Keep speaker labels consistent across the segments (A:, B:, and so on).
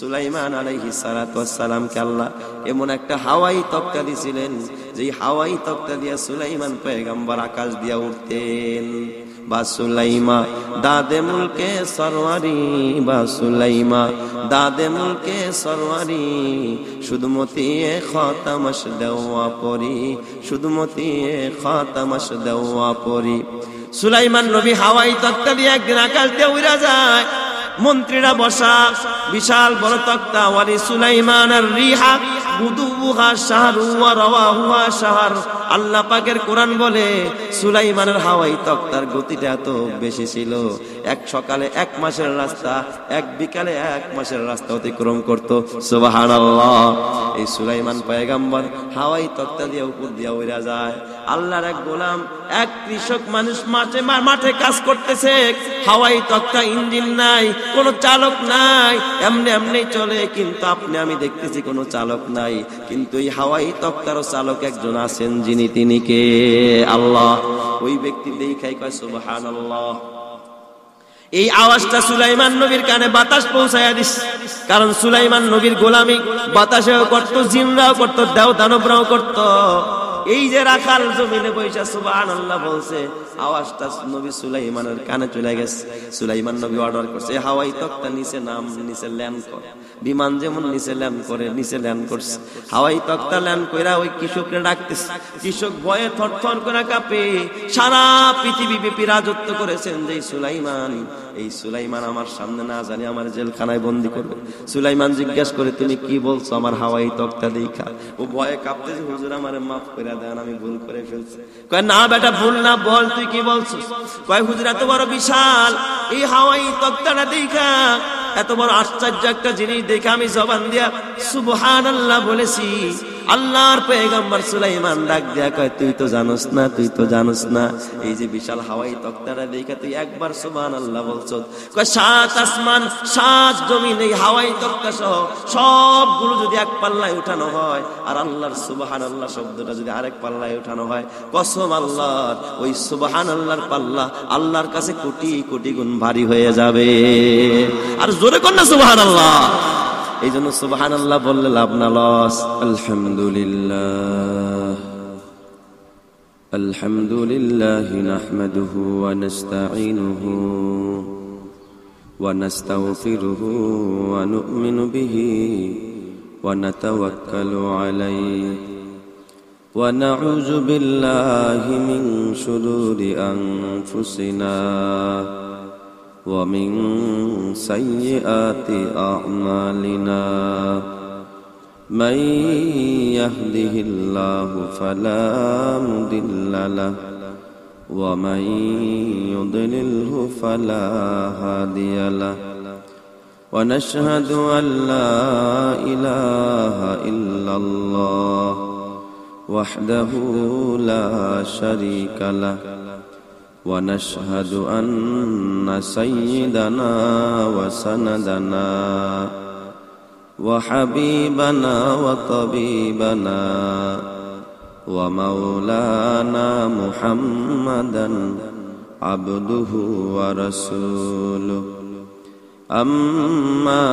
A: সুলাইমান আলাইহিস সালাতু ওয়াস সালামকে আল্লাহ এমন একটা হাওয়াই তক্তা দিয়েছিলেন, যেই হাওয়াই তক্তা দিয়া সুলাইমান পয়গম্বর আকাশ দিয়া উঠতেন। বা সুলাইমা দাদে মুলকে সরওয়ারি, বা সুলাইমা দাদে মুলকে সরওয়ারি, শুধুমতি খাতামশ দেওয়া পরি, শুধুমতি খাতামশ দেওয়া পরি। সুলাইমান নবী হাওয়াই তক্তা দিয়ে একদিন আকাশ দিয়ে উড়া যায়, মন্ত্রীরা বসা বিশাল বড় তক্তা। ওয়ালি সুলাইমান আর রিহা গুদুহা শাহরু ওয়া রাওয়াহুহা শাহর। আল্লাহ পাকের কোরআন বলে সুলাইমানের হাওয়াই তক্তার গতিটা এত বেশি ছিল, এক সকালে 1 মাসের রাস্তা, এক বিকালে 1 মাসের রাস্তা অতিক্রম করত। সুবহানাল্লাহ। এই সুলাইমান পয়গম্বর হাওয়াই তক্তা দিয়ে উপর দিয়ে উড়া যায়। আল্লাহর এক গোলাম, এক কৃষক মানুষ মাঠে কাজ করতেছে, হাওয়াই তক্তা, ইঞ্জিন নাই, কোনো চালক নাই, এমনি এমনি চলে, কিন্তু আপনি আমি দেখতেছি কোনো চালক নাই। কিন্তু এই হাওয়াই তক্তারও চালক একজন আছেন, যিনি তিনি কে? আল্লাহ। ওই ব্যক্তি দেখাই কয় সুবহানাল্লাহ। এই আওয়াজটা সুলাইমান নবীর কানে বাতাস পৌঁছায়া দিস, কারণ সুলাইমান নবীর গোলামি বাতাসেও করতো, জিনরাও করতো, দেও দানবরাও করতো। এই যে রাখাল জমিনে বৈশা সুবহানাল্লাহ বলছে, আওয়াজটা নবী সুলাইমানের কানে চলে গেছে। সুলাইমান নবী অর্ডার করছে হাওয়াই তক্তা নিচে নাম, নিচে ল্যান্ড কর। বিমান যেমন নিচে ল্যান্ড করে, নিচে ল্যান্ড করছে। হাওয়াই তক্তা ল্যান্ড কইরা ওই কৃষককে ডাকতেছে। কৃষক ভয়ে থরথর করে কাঁপে। সারা পৃথিবী ব্যাপী রাজত্ব করেছেন যে সুলাইমান, এই সুলাইমান আমার সামনে না জানি আমার জেলখানায় বন্দী করবে। সুলাইমান জিজ্ঞেস করে, তুমি কি বলছো আমার হাওয়াই তক্তা দেখা? ও ভয়ে কাঁপতেছে, হুজুর আমারে মাফ করে দেন, আমি ভুল করে ফেলছি। কয় না বেটা ভুল না, বল তুই কি বলছিস? কয় হুজুর এত বড় বিশাল এই হাওয়াই তক্তাটা দেখা, এত বড় আশ্চর্য একটা জিনিস দেখে আমি জবান দিয়া সুবহানাল্লাহ বলেছি। আল্লাহর পয়গম্বর সুলাইমান ডাক দিয়া কয়, তুই তো জানোস না, তুই তো জানোস না, এই যে বিশাল হাওয়াই তক্তাটা দেখে তুই একবার সুবহানাল্লাহ বলছো? কয় 7 আসমান 7 জমিন এই হাওয়াই তক্তা সহ সবগুলো যদি এক পাল্লায় উঠানো হয়, আর আল্লাহর সুবহানাল্লাহ শব্দটা যদি আরেক পাল্লায় উঠানো হয়, কসম আল্লাহর, ওই সুবহানাল্লাহর পাল্লা আল্লাহর কাছে কোটি কোটি গুণ ভারী হয়ে যাবে। আর জোরে কর না সুবহানাল্লাহ। এই জন্য সুবহানাল্লাহ বললে লাভ না লস। আলহামদুলিল্লাহ, আলহামদুলিল্লাহ নাহমাদুহু ওয়া নাস্তাঈনুহু ওয়া নাস্তাগফিরুহু ওয়া নু'মিনু বিহি ওয়া নাতাওয়াক্কালু আলাইহি ওয়া নাউযু বিল্লাহি মিন শুরুরি আনফুসিনা ومن سيئات أعمالنا من يهده الله فلا مضل له ومن يضلله فلا هادي له ونشهد أن لا إله إلا الله وحده لا شريك له ونشهد أن سيدنا وسندنا وحبيبنا وطبيبنا ومولانا محمدا عبده ورسوله أما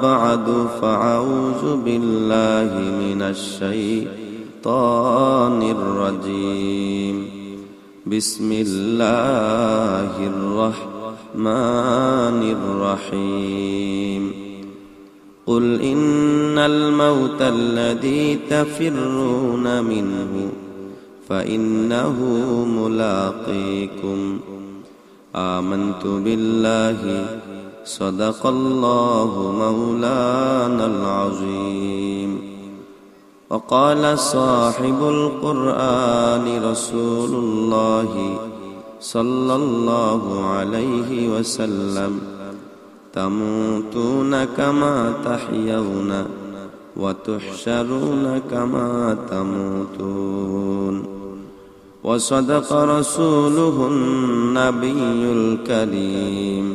A: بعد فأعوذ بالله من الشيطان الرجيم بسم الله الرحمن الرحيم قل إن الموت الذي تفرون منه فإنه ملاقيكم آمنت بالله صدق الله مولانا العظيم وقال صاحب القرآن رسول الله صلى الله عليه وسلم تموتون كما تحيون وتحشرون كما تموتون وصدق رسوله النبي الكريم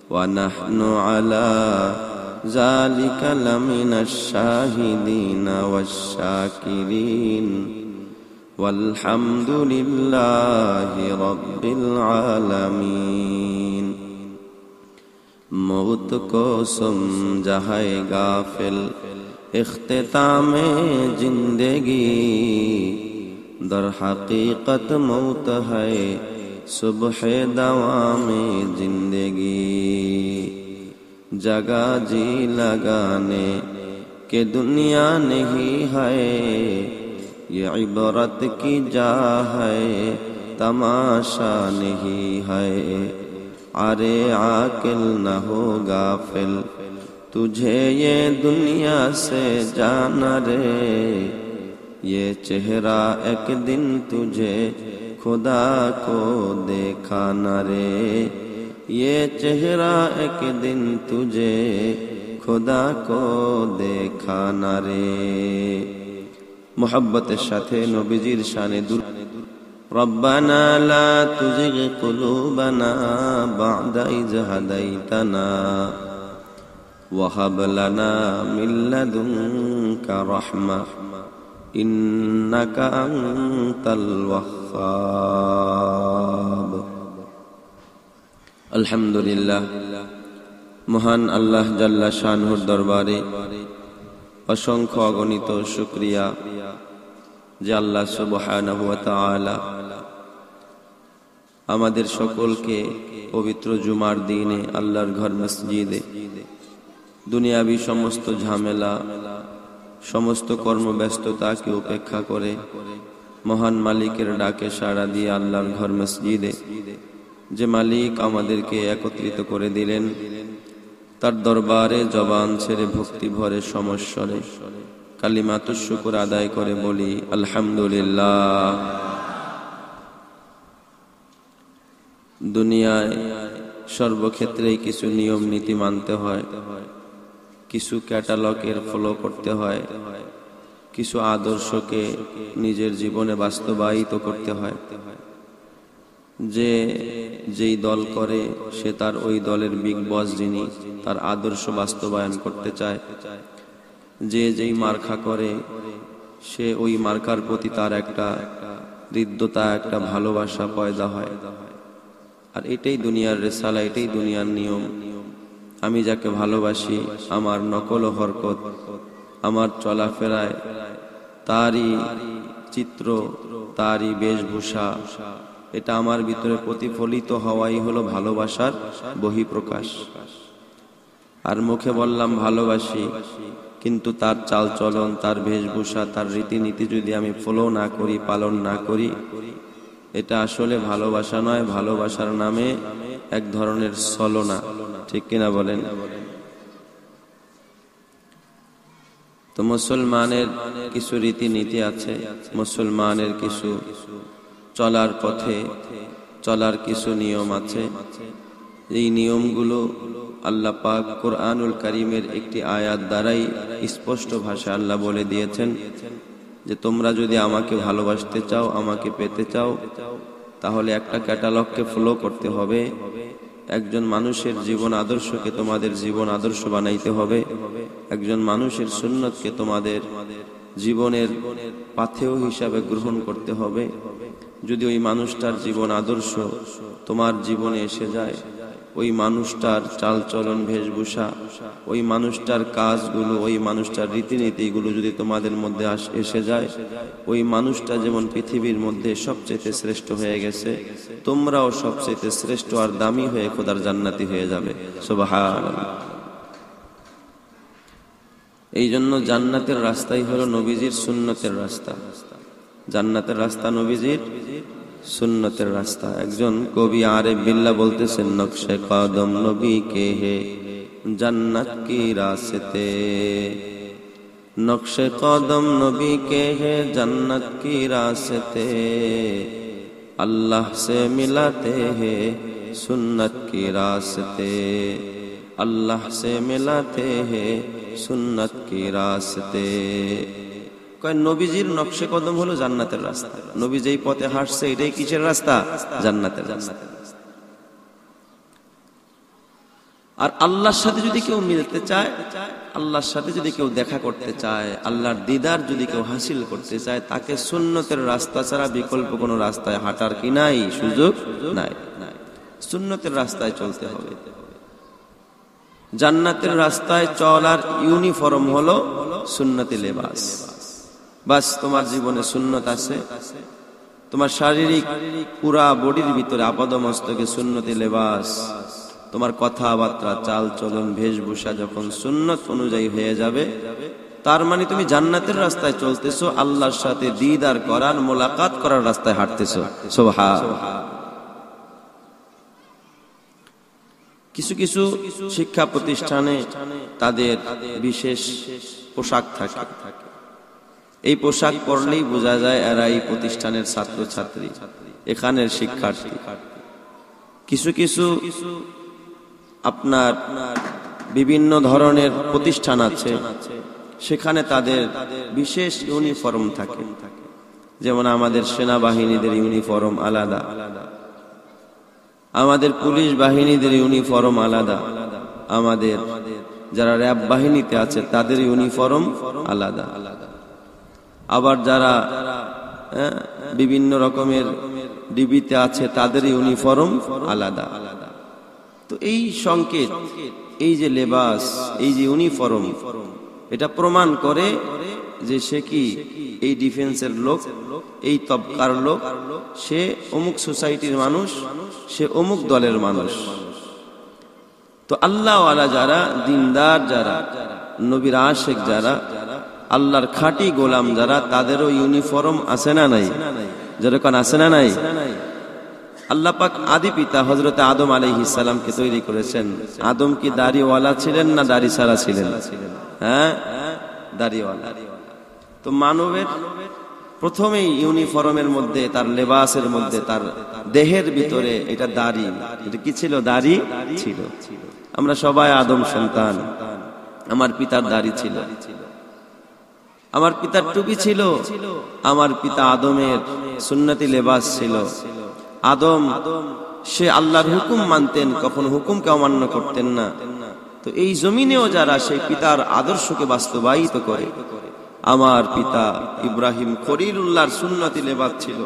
A: ونحن على ذلك لمن الشاهدين والشاكرين والحمد لله رب العالمين موت کو سمجھا ہے غافل اختتام زندگی، در حقیقت موت ہے صبح دوام زندگی، جگہ جی لگانے کہ دنیا نہیں ہے، یہ عبرت کی جا ہے تماشا نہیں ہے، ارے عاقل نہ ہو غافل تجھے یہ دنیا سے جانا رے، یہ چہرہ ایک دن تجھے خدا کو دیکھانا رے، یہ چہرہ ایک دن تجھے خدا کو دیکھانا رے۔ محبت সাথে নবীজির শানে দুরূদ। ربنا لا تزغ قلوبنا بعد إذ هديتنا وهب لنا من لدنك رحمة إنك أنت الوهاب۔ আলহামদুলিল্লাহ, মহান আল্লাহ জাল্লা শানহুর দরবারে অসংখ্য অগণিত শুকরিয়া যে আল্লাহ সুবহানাহু ওয়া তাআলা আমাদের সকলকে পবিত্র জুমার দিনে আল্লাহর ঘর মসজিদে দুনিয়াবি সমস্ত ঝামেলা, সমস্ত কর্মব্যস্ততাকে উপেক্ষা করে মহান মালিকের ডাকে সাড়া দিয়ে আল্লাহর ঘর মসজিদে যে মালিক আমাদেরকে একত্রিত করে দিলেন, তার দরবারে জবান ছেড়ে ভক্তি ভরে সমস্বরে কালিমাতুশ শুকর আদায় করে বলি আলহামদুলিল্লাহ। দুনিয়ায় সর্বক্ষেত্রেই কিছু নিয়ম নীতি মানতে হয়, কিছু ক্যাটালগের ফলো করতে হয়, কিছু আদর্শকে নিজের জীবনে বাস্তবায়িত করতে হয়। যে যেই দল করে সে তার ওই দলের বিগ বস, যিনি তার আদর্শ বাস্তবায়ন করতে চায়। যে যেই মার্কা করে সে ওই মার্কার প্রতি তার একটা হৃদ্যতা, একটা ভালোবাসা পয়দা হয়। আর এটাই দুনিয়ার রেসালা, এটাই দুনিয়ার নিয়ম। আমি যাকে ভালোবাসি, আমার নকল ও হরকত, আমার চলাফেরায় তারই চিত্র, তারই বেশভূষা, এটা আমার ভিতরে প্রতিফলিত হওয়াই হলো ভালোবাসার বহিঃপ্রকাশ। আর মুখে বললাম ভালোবাসি, কিন্তু তার চালচলন, তার বেশভূষা, তার রীতিনীতি যদি আমি ফলো না করি, পালন না করি, এটা আসলে ভালোবাসা নয়, ভালোবাসার নামে এক ধরনের ছলনা। ঠিক কিনা বলেন? তো মুসলমানের কিছু রীতিনীতি আছে, মুসলমানের কিছু চলার পথে চলার কিছু নিয়ম আছে। এই নিয়মগুলো আল্লাহ পাক কোরআনুল কারীমের একটি আয়াত দ্বারাই স্পষ্ট ভাষায় আল্লাহ বলে দিয়েছেন যে তোমরা যদি আমাকে ভালোবাসতে চাও, আমাকে পেতে চাও, তাহলে একটা ক্যাটালগকে ফলো করতে হবে। একজন মানুষের জীবন আদর্শকে তোমাদের জীবন আদর্শ বানাইতে হবে। একজন মানুষের সুন্নতকে তোমাদের জীবনের পাথেয় হিসাবে গ্রহণ করতে হবে। যদি ওই মানুষটার জীবন আদর্শ তোমার জীবনে এসে যায়, ওই মানুষটার চালচলন, বেশভূষা, ওই মানুষটার কাজগুলো, ওই মানুষটার রীতিনীতিগুলো যদি তোমাদের মধ্যে এসে যায়, ওই মানুষটা যেমন পৃথিবীর মধ্যে সবচেয়ে শ্রেষ্ঠ হয়ে গেছে, তোমরাও সবচেয়ে শ্রেষ্ঠ আর দামি হয়ে খোদার জান্নাতি হয়ে যাবে। সুবহানাল্লাহ। এই জন্য জান্নাতের রাস্তাই হলো নবীজির সুন্নতের রাস্তা। জান্নাতের রাস্তা নবীজির সুন্নতের রাস্তা। একজন কবি আরিফ বিল্লাহ বলতেছেন, নকশে কদম নবী কে হে জান্নাত কি রাস্তে, নকশে কদম নবী কে হে জান্নাত কি রাস্তে, আল্লাহ সে মিলাতে হে সুন্নত কি রাস্তে, আল্লাহ সে মিলাতে হে সুন্নত কি রাস্তে। নবীজির নকশে কদম হলো জান্নাতের রাস্তা। নবী যেই পথে হাঁটছে এটাই কিসের রাস্তা? জান্নাতের রাস্তা। আর আল্লাহর সাথে যদি কেউ মিলতে চায়, আল্লাহর সাথে যদি কেউ দেখা করতে চায়, আল্লাহর দিদার যদি কেউ হাসিল করতে চায়, তাকে সুন্নতের রাস্তা ছাড়া বিকল্প কোনো রাস্তায় হাঁটার কি নাই? সুযোগ নাই। সুন্নতের রাস্তায় চলতে হবে। জান্নাতের রাস্তায় চলার ইউনিফর্ম হলো সুন্নতি লেবাস। বাস তোমার জীবনে সুন্নত আছে, তোমার শারীরিক পুরা বডির ভিতরে আপাদমস্তকে সুন্নতি লেবাস, তোমার কথাবার্তা, চাল চলন, বেশভূষা যখন সুন্নত অনুযায়ী হয়ে যাবে, তার মানে তুমি জান্নাতের রাস্তায় চলতেছো, আল্লাহর সাথে দিদার করার, মোলাকাত করার রাস্তায় হাঁটতেছো। সুবহানাল্লাহ। কিছু কিছু শিক্ষা প্রতিষ্ঠানে তাদের বিশেষ পোশাক থাকে, এই পোশাক পরলেই বোঝা যায় এরা এই প্রতিষ্ঠানের ছাত্র ছাত্রী, এখানের শিক্ষার্থী। কিছু কিছু আপনার বিভিন্ন ধরনের প্রতিষ্ঠান আছে, সেখানে তাদের বিশেষ ইউনিফর্ম থাকে। যেমন আমাদের সেনাবাহিনীদের ইউনিফর্ম আলাদা, আমাদের পুলিশ বাহিনীদের ইউনিফর্ম আলাদা, আমাদের যারা র্যাব বাহিনীতে আছে তাদের ইউনিফর্ম আলাদা, আবার যারা বিভিন্ন রকমের ডিবিতে আছে তাদের ইউনিফর্ম আলাদা। তো এই সংকেত, এই যে লেবাস, এই যে ইউনিফর্ম, এটা প্রমাণ করে যে সে কি এই ডিফেন্সের লোক, এই তবকার লোক, সে অমুক সোসাইটির মানুষ, সে অমুক দলের মানুষ। তো আল্লাহওয়ালা যারা, দিনদার যারা, নবীর আশিক যারা, আল্লাহর খাঁটি গোলাম যারা, তাদেরও ইউনিফর্ম আছে না নাই? যেরকম আছে না নাই? আল্লাহ পাক আদি পিতা হযরত আদম আলাইহিস সালামকে তৈরি করেছেন। আদম কি দাড়িওয়ালা ছিলেন না দাড়ি ছাড়া ছিলেন? হ্যাঁ, দাড়িওয়ালা। তো মানবের প্রথমেই ইউনিফর্মের মধ্যে, তার লেবাসের মধ্যে, তার দেহের ভিতরে এটা দাড়ি, এটা কি ছিল? দাড়ি ছিল। আমরা সবাই আদম সন্তান। আমার পিতার দাড়ি ছিল, আমার পিতার টুপি ছিল, আমার পিতা আদমের সুন্নতি লেবাস ছিল। আদম সে আল্লাহর হুকুম মানতেন, কখনো হুকুমকে অমান্য করতেন না। তো এই জমিনেও যারা সেই পিতার আদর্শকে বাস্তবায়িত করে, আমার পিতা ইব্রাহিম খলিলুল্লাহর সুন্নতি লেবাস ছিল,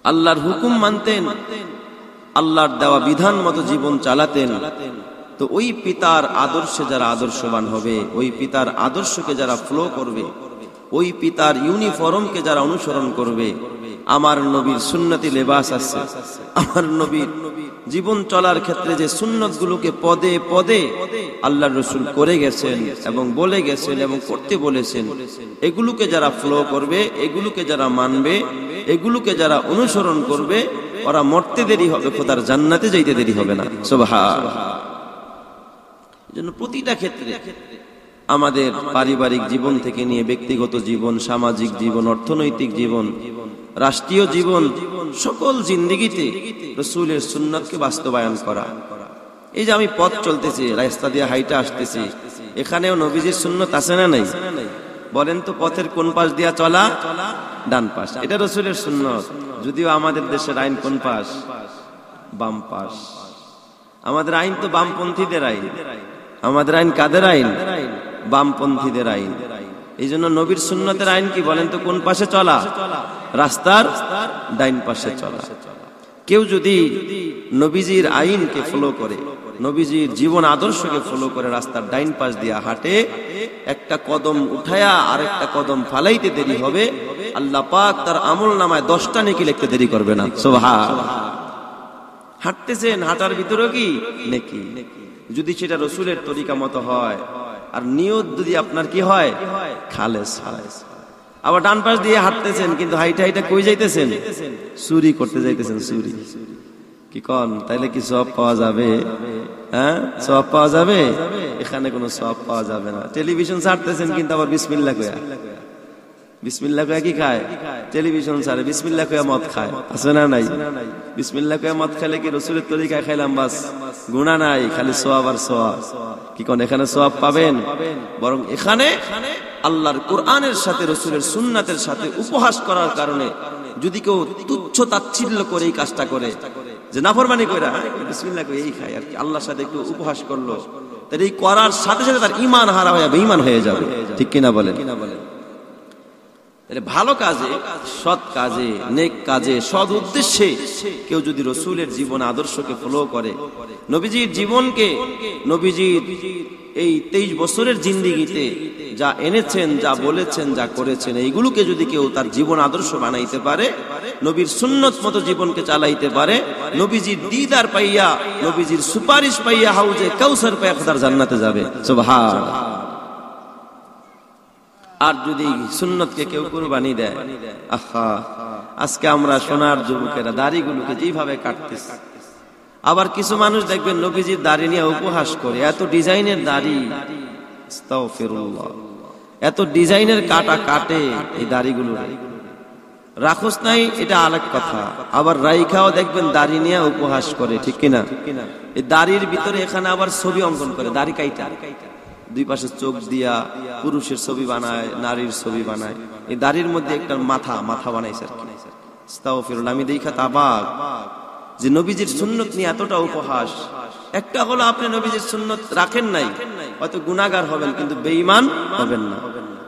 A: আল্লাহর হুকুম মানতেন, আল্লাহর দেওয়া বিধান মতো জীবন চালাতেন। তো ওই পিতার আদর্শে যারা আদর্শবান হবে, ওই পিতার আদর্শকে যারা ফলো করবে, ওই পিতার ইউনিফর্মকে যারা অনুসরণ করবে, আমার নবীর সুন্নতি লেবাস আছে, আমার নবীর জীবন চলার ক্ষেত্রে যে সুন্নতগুলোকে পদে পদে আল্লাহর রাসূল করে গেছেন এবং বলে গেছেন এবং করতে বলেছেন, এগুলোকে যারা ফলো করবে, এগুলোকে যারা মানবে, এগুলোকে যারা অনুসরণ করবে, ওরা মরতে দেরি হবে, খোদার জান্নাতে যাইতে দেরি হবে না। সুবহানাল্লাহ। এজন্য প্রতিটা ক্ষেত্রে আমাদের পারিবারিক জীবন থেকে নিয়ে ব্যক্তিগত জীবন, সামাজিক জীবন, অর্থনৈতিক জীবন, রাষ্ট্রীয় জীবন, সকল জিন্দেগিতে রাসূলের সুন্নাতকে বাস্তবায়ন করা। এই যে আমি পথ চলতেছি, রাস্তা দিয়ে হাইটা আসতেছি, এখানেও নবীজির সুন্নাত আছে না নাই? বলেন তো, পথের কোন পাশ দিয়া চলা? ডান পাশ। এটা রাসূলের সুন্নাত। যদিও আমাদের দেশের আইন কোন পাশ? বাম পাশ। আমাদের আইন তো বামপন্থীদের আইন। আমাদের আইন কাদের আইন? বামপন্থীদের আইন। এই জন্য নবীর সুন্নতের আইন কি বলেন তো? কোন পাশে চলা? রাস্তার ডাইন পাশে চলা। কেউ যদি নবীজির আইনকে ফলো করে, নবীজির জীবন আদর্শকে ফলো করে রাস্তার ডাইন পাশ দিয়ে হাঁটে, একটা কদম উঠায়া আরেকটা কদম ফালাইতে দেরি হবে, আল্লাহ পাক তার আমল নামায় 10টা নেকি লিখতে দেরি করবে না। সুবহানাল্লাহ। হাঁটতেছেন, হাঁটার ভিতরে কি নেকি, যদি সেটা রাসূলের তরিকা মতো হয়, আর নিয়ত যদি আপনার কি হয়? খালেস হয়। আবার ডান পাশ দিয়ে হাঁটতেছেন, কিন্তু হাইটা হাইটা কই যাইতেছেন? চুরি করতে যাইতেছেন। চুরি কি কন? তাইলে কি সওয়াব পাওয়া যাবে? হ্যাঁ, সওয়াব পাওয়া যাবে? এখানে কোনো সওয়াব পাওয়া যাবে না। টেলিভিশন ছাড়তেছেন, কিন্তু আবার বিসমিল্লাহ কইয়া, বিসমিল্লাহ কইয়া কি খায়? টেলিভিশন ছাড়ে, বিসমিল্লাহ কইয়া মদ খায়। আছে না নাই? বিসমিল্লাহ কইয়া মদ খাইলে কি রাসূলের তরিকায় খাইলাম বাস, গুনাহ নাই, খালি সওয়াব আর সওয়াব। কি কোন এখানে সওয়াব পাবেন? বরং এখানে আল্লাহর কোরআনের সাথে, রাসূলের সুন্নাতের সাথে উপহাস করার কারণে যদি কেউ তুচ্ছ তাচ্ছিল্য করে এই কাজটা করে, যে নাফরমানি কইরা বিসমিল্লাহ কই এই খায় আর কি, আল্লাহর সাথে একটু উপহাস করলো, তাহলে এই করার সাথে সাথে তার ঈমান হারা হয়ে বেঈমান হয়ে যাবে। ঠিক কিনা বলেন? ভালো কাজে, সৎ কাজে, নেক কাজে, সৎ উদ্দেশ্যে কেউ যদি রসুলের জীবন আদর্শকে ফলো করে, নবীজির জীবনকে, নবীজির এই 23 বছরের জিন্দেগিতে যা এনেছেন, যা বলেছেন, যা করেছেন, এইগুলোকে যদি কেউ তার জীবন আদর্শ বানাইতে পারে, নবীর সুন্নত মতো জীবনকে চালাইতে পারে, নবীজির দিদার পাইয়া, নবীজির সুপারিশ পাইয়া হাউজে কাউসার পাইয়া তার জান্নাতে যাবে। সুবহানাল্লাহ। আর যদি সুন্নতকে কেউ কুরবানি দেয়, আহা, আজকে আমরা সোনার যুবকেরা দাড়িগুলোকে যেভাবে কাটতেছি, আবার কিছু মানুষ দেখবেন নবীজির দাড়ি নিয়ে উপহাস করে, এত ডিজাইনের দাড়ি, আস্তাগফিরুল্লাহ, এত ডিজাইনের কাটা কাটে এই দাড়িগুলো, রাখোস নাই এটা আরেক কথা, আবার রাইখাও দেখবেন দাড়ি নিয়ে উপহাস করে, ঠিক কিনা? এই দাড়ির ভিতরে এখানে আবার ছবি অঙ্কন করে, দাড়ি কাইটা দুই পাশে চোখ দিয়া পুরুষের ছবি বানায়, নারীর ছবি বানায়, এই দাড়ির মধ্যে একটা মাথা বানাইছে। আস্তাগফিরুল্লাহ। আমি দেখা তাবাক যে নবীজির সুন্নত নিয়ে এতটা উপহাস। একটা হলো আপনি নবীজির সুন্নত রাখেন নাই, হয়তো গুনাহগার হবেন কিন্তু বেঈমান হবেন না।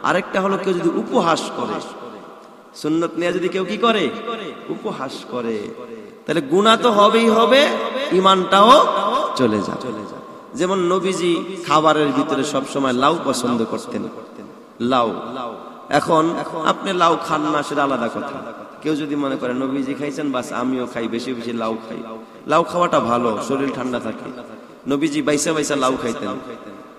A: আরেকটা হলো কেউ যদি উপহাস করে, সুন্নত নিয়ে যদি কেউ কি করে, উপহাস করে, তাহলে গুনাহ তো হবেই হবে, ঈমানটাও চলে যাবে। যেমন নবীজি খাবারের ভিতরে সব সময় লাউ পছন্দ করতেন, লাউ। এখন আপনি লাউ খান না সেটা আলাদা কথা, কেউ যদি মনে করে নবীজি খাইছেন বাস আমিও খাই, বেশি বেশি লাউ খাই, লাউ খাওয়াটা ভালো, শরীর ঠান্ডা থাকে, নবীজি বাইসা বাইসা লাউ খাইতেন।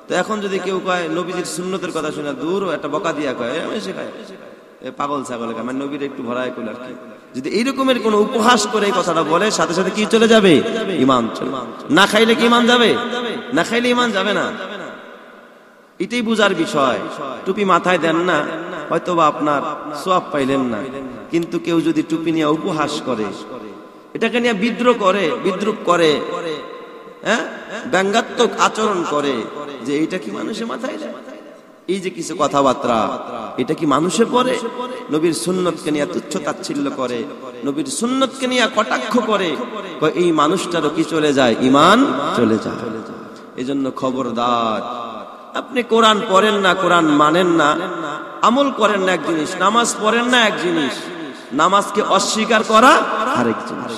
A: তো এখন যদি কেউ কয় নবীজির সুন্নতের কথা শুনে দূর একটা বকা দিয়া কয় সে খায়, পাগল ছাগল, আমার নবীর একটু ভরায় কইল আর কি, যদি এইরকমের কোন উপহাস করে এই কথাটা বলে, সাথে সাথে কি চলে যাবে? ঈমান চলে। না খাইলে কি ঈমান যাবে? না খাইলে ঈমান যাবে না। এটাই বুঝার বিষয়। টুপি মাথায় দেন না, হয়তোবা আপনার সওয়াব পাইলেন না, কিন্তু কেউ যদি টুপি নিয়ে উপহাস করে, এটাকে নিয়ে বিদ্রোহ করে, বিদ্রুপ করে, হ্যাঁ, ব্যঙ্গাত্মক আচরণ করে, যে এইটা কি মানুষের মাথায় দেয়, এই যে কিছু কথাবার্তা, এটা কি মানুষে পড়ে? নবীর সুন্নতকে নিয়ে তুচ্ছ তাচ্ছিল্য করে, নবীর সুন্নতকে নিয়ে কটাক্ষ করে, এই মানুষটারও কি চলে যায়? ঈমান চলে যায়। এজন্য খবরদার, আপনি কোরআন পড়েন না, কোরআন মানেন না, আমল করেন না এক জিনিস, নামাজ পড়েন না এক জিনিস, নামাজকে অস্বীকার করা আরেক জিনিস।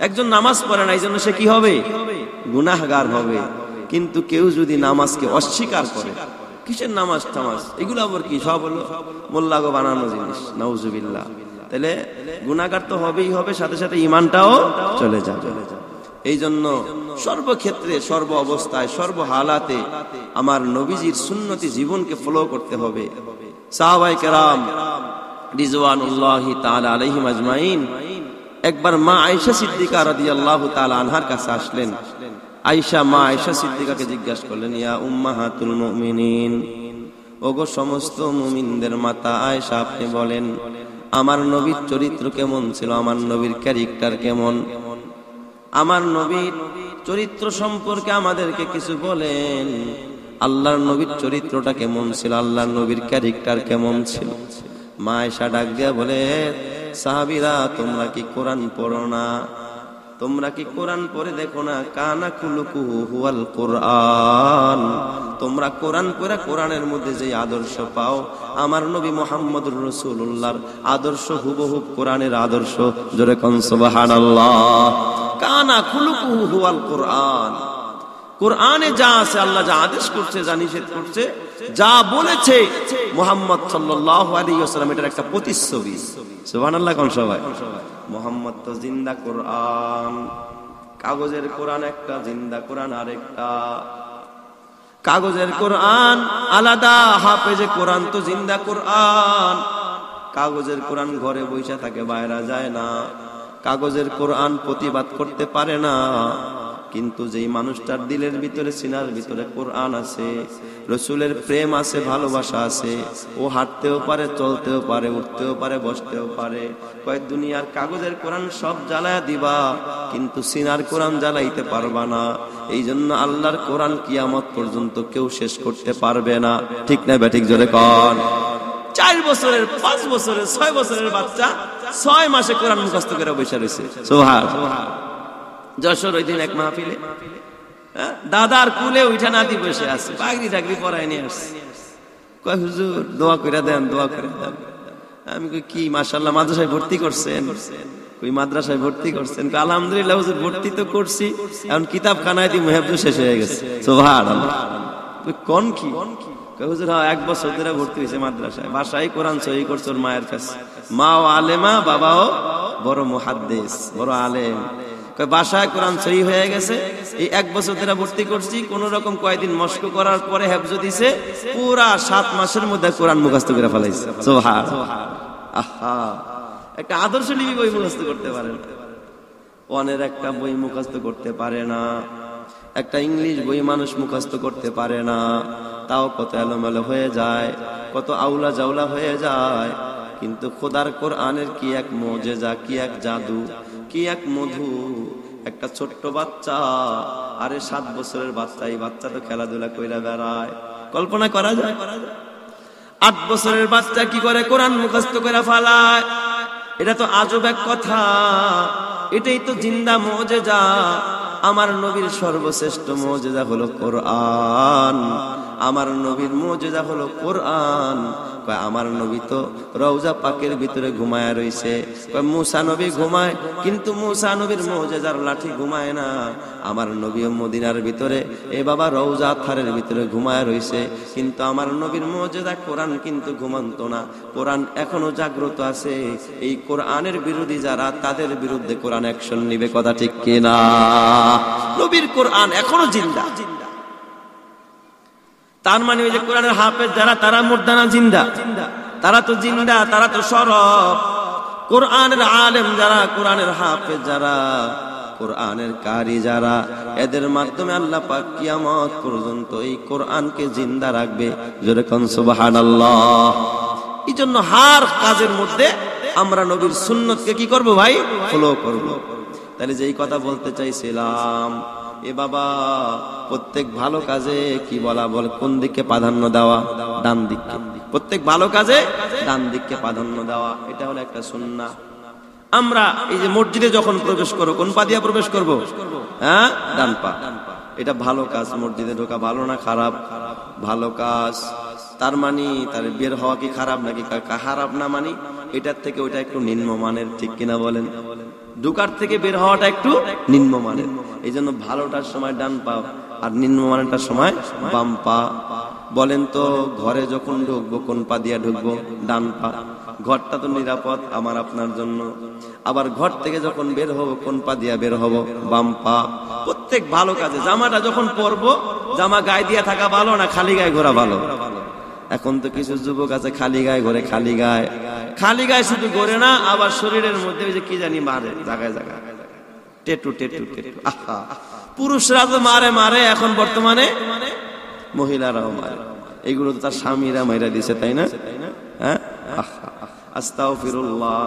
A: একজন নামাজ পড়ে না, এই জন্য সে কি হবে? গুনাহগার হবে। কিন্তু কেউ যদি নামাজকে অস্বীকার করে, কিসের নামাজ টামাজ এগুলো আবার কি, সব হলো মোল্লাগো বানানো জিনিস, নাউজুবিল্লাহ, তাহলে গুনাহগার তো হবেই হবে, সাথে সাথে ঈমানটাও চলে যাবে। এই জন্য সর্বক্ষেত্রে, সর্ব অবস্থায়, সর্ব হালাতে আমার নবীজির সুন্নতি জীবনকে ফলো করতে হবে। সাহাবায়ে কেরাম রিজওয়ানুল্লাহি তাআলা আলাইহিম আজমাইন একবার মা আয়েশা সিদ্দিকা রাদিয়াল্লাহু তাআলা আনহার কাছে আসলেন। মা আয়েশা সিদ্দিকাকে জিজ্ঞাসা করলেন, ইয়া উম্মাহাতুল মুমিনিন, ওগো সমস্ত মুমিনদের মাতা আয়েশা, আপনি বলেন আমার নবীর চরিত্র কেমন ছিল, আমার নবীর ক্যারেক্টার কেমন, আমার নবীর চরিত্র সম্পর্কে আমাদেরকে কিছু বলেন। আল্লাহর নবীর চরিত্রটা কেমন ছিল, আল্লাহর নবীর ক্যারেক্টার কেমন ছিল? মা আয়েশা ডাক দিয়া বলে, সাহাবীরা তোমরা কি কোরআন পড়ো না? তোমরা কি কোরআন পড়ে দেখো না? কানা খুলুকুহু হুয়াল কোরআন। তোমরা কোরআন পড়ে কোরআনের মধ্যে যে আদর্শ পাও, আমার নবী মুহাম্মদুর রাসূলুল্লাহর আদর্শ হুবহু কোরআনের আদর্শ। জোরে কোন সুবহানাল্লাহ। কানা খুলুকুহু হুয়াল কোরআন। কোরআনে যা আছে, আল্লাহ যা আদেশ করছে, যা নিষেধ করছে, যা বলেছে মুহাম্মদ সাল্লাল্লাহু আলাইহি ওয়াসাল্লাম, এটার একটা প্রতিচ্ছবি। সুবহানাল্লাহ কোন সবাই? মুহাম্মদ তো জিন্দা কোরআন, কাগজের কোরআন একটা, জিন্দা কোরআন আরেকটা। কাগজের কোরআন আলাদা, হাফেজে কোরআন তো জিন্দা কোরআন। কাগজের কোরআন ঘরে বইসা থাকে, বাইরে যায় না। কাগজের কোরআন প্রতিবাদ করতে পারে না, কিন্তু যেই মানুষটার দিলের ভিতরে, সিনার ভিতরে কোরআন আছে, রসুলের প্রেম আছে, ভালোবাসা আছে, ও হাঁটতেও পারে, চলতেও পারে, উঠতেও পারে, বসতেও পারে। কয়েক দুনিয়ার কাগজের কোরআন সব জ্বালায়া দিবা, কিন্তু সিনার কোরআন জ্বালাইতে পারবা না। এই জন্য আল্লাহর কোরআন কিয়ামত পর্যন্ত কেউ শেষ করতে পারবে না। ঠিক না বেঠিক? জোরে কন। 4 বছরের, 5 বছরের, 6 বছরের বাচ্চা 6 মাসে কোরআন মুখস্থ করে বসে রয়েছে। সুবহানাল্লাহ। যশোর ওই দিন এক মাহফিলে দাদার কুলে উঠা নাতি বসে আছে, পাগড়ি টাগড়ি পরায় নিয়ে আসছে। কয় হুজুর দোয়া করে দেন, দোয়া করে দেন। আমি কই কি মাশাআল্লাহ মাদ্রাসায় ভর্তি করছেন? কই মাদ্রাসায় ভর্তি করছেন? কই আলহামদুলিল্লাহ হুজুর ভর্তি তো করছি, এখন কিতাবখানায় দি মুহাফিজ শেষ হয়ে গেছে। সুবহানাল্লাহ। কই কোন কি? কই হুজুর 1 বছর ধরে ভর্তি হইছে মাদ্রাসায়, বাসায় কোরআন সহি করছে ওর মায়ের কাছে, মাও আলেমা বাবাও বড় মুহাদ্দিস বড় আলেম। কই বাসায় কোরআন সহি হয়ে গেছে, এই 1 বছর ধরে ভর্তি করছি, কোন রকম কয়েকদিন মস্ক করার পরে হেফজ দিছে, পুরা 7 মাসের মধ্যে কোরআন মুখস্থ করে ফেলাইছে। সুবহানাল্লাহ। আহা, একটা আদর্শ লিপি বই মুখস্থ করতে পারে না, অনের একটা বই মুখস্থ করতে পারে না, একটা ইংলিশ বই মানুষ মুখস্থ করতে পারে না, তাও কত এলোমেলো হয়ে যায়, কত আউলা জাউলা হয়ে যায়। কিন্তু খোদার কোরআনের কি এক মুজিজা, কি এক জাদু, কি এক মধু। একটা ছোট্ট বাচ্চা, আরে 7 বছরের বাচ্চা, এই বাচ্চা তো খেলাধুলা কইরা বেড়ায়, কল্পনা করা যায়? 8 বছরের বাচ্চা কি করে কোরআন মুখস্থ করে ফেলায়, এটা তো আজব এক কথা। এটাই তো জিন্দা মুজিজা। আমার নবীর সর্বশ্রেষ্ঠ মুজিজা হলো কোরআন, আমার নবীর মুজিজা হলো কোরআন। কয় আমার নবী তো রওজা পাকের ভিতরে ঘুমায় রইছে। কয় মুসা নবী ঘুমায়, কিন্তু মুসা নবীর মুজিজার লাঠি ঘুমায় না। আমার নবী মদিনার ভিতরে এ বাবা রওজা থারের ভিতরে ঘুমায় রইছে, কিন্তু আমার নবীর মুজিজা কোরআন কিন্তু ঘুমন্ত না, কোরআন এখনো জাগ্রত আছে। এই কোরআনের বিরোধী যারা, তাদের বিরুদ্ধে কোরআন অ্যাকশন নিবে, কথা ঠিক কিনা? নবীর কোরআন এখনো জিন্দা। তার মানে ওই যে কোরআনের হাফেজ যারা, তারা মুর্দানা জিন্দা, তারা তো জিন্দা, তারা তো সরব। কোরআনের আলেম যারা, কোরআনের হাফেজ যারা, কোরআনের কারি যারা, এদের মাধ্যমে আল্লাহ পাক কিয়ামত পর্যন্ত এই কোরআনকে জিন্দা রাখবে। জোরে কোন সুবহানাল্লাহ। এই জন্য হার কাজের মধ্যে আমরা নবীর সুন্নতকে কি করব ভাই? ফলো করব। তাহলে যেই কথা বলতে চাইছিলাম, এ বাবা প্রত্যেক ভালো কাজে কি বলা বল, কোন দিকে প্রাধান্য দেওয়া? ডান দিককে। প্রত্যেক ভালো কাজে ডান দিককে প্রাধান্য দেওয়া, এটা হলো একটা সুন্নাহ। আমরা এই যে মসজিদে যখন প্রবেশ করব, কোন পা দিয়ে প্রবেশ করব? হ্যাঁ, ডান পা। এটা ভালো কাজ। মসজিদে ঢোকা ভালো না খারাপ? ভালো কাজ। তার মানে তার বের হওয়া কি খারাপ নাকি খারাপ না? মানে এটার থেকে ওইটা একটু নিম্নমানের, ঠিক কিনা বলেন? ঢোকার থেকে বের হওয়াটা একটু নিম্নমানের। এই জন্য ভালোটার সময় ডান পা, আর নিম্নমানেরটার সময় বাম পা। বলেন তো ঘরে যখন ঢুকবো কোন পা দিয়ে ঢুকবো? ডান পা। ঘরটা তো নিরাপদ আমার আপনার জন্য। আবার ঘর থেকে যখন বের হবো কোন পা দিয়ে বের হবো? বাম পা। প্রত্যেক ভালো কাজে, জামাটা যখন পরবো, জামা গায়ে দিয়ে থাকা ভালো না খালি গায়ে ঘোরা ভালো? এখন তো কিছু যুবক আছে খালি গায়ে ঘোরে, খালি গায়ে শুধু ঘোরে না, আবার শরীরের মধ্যে ওই যে কি জানি মারে জায়গায় জায়গায়, টেটু টেটু টেটু। আহা, পুরুষরা তো মারে, এখন বর্তমানে মহিলারাও মারে। এইগুলো তো তার স্বামীরা মাইরা দিছে, তাই না? হ্যাঁ, আস্তাগফিরুল্লাহ।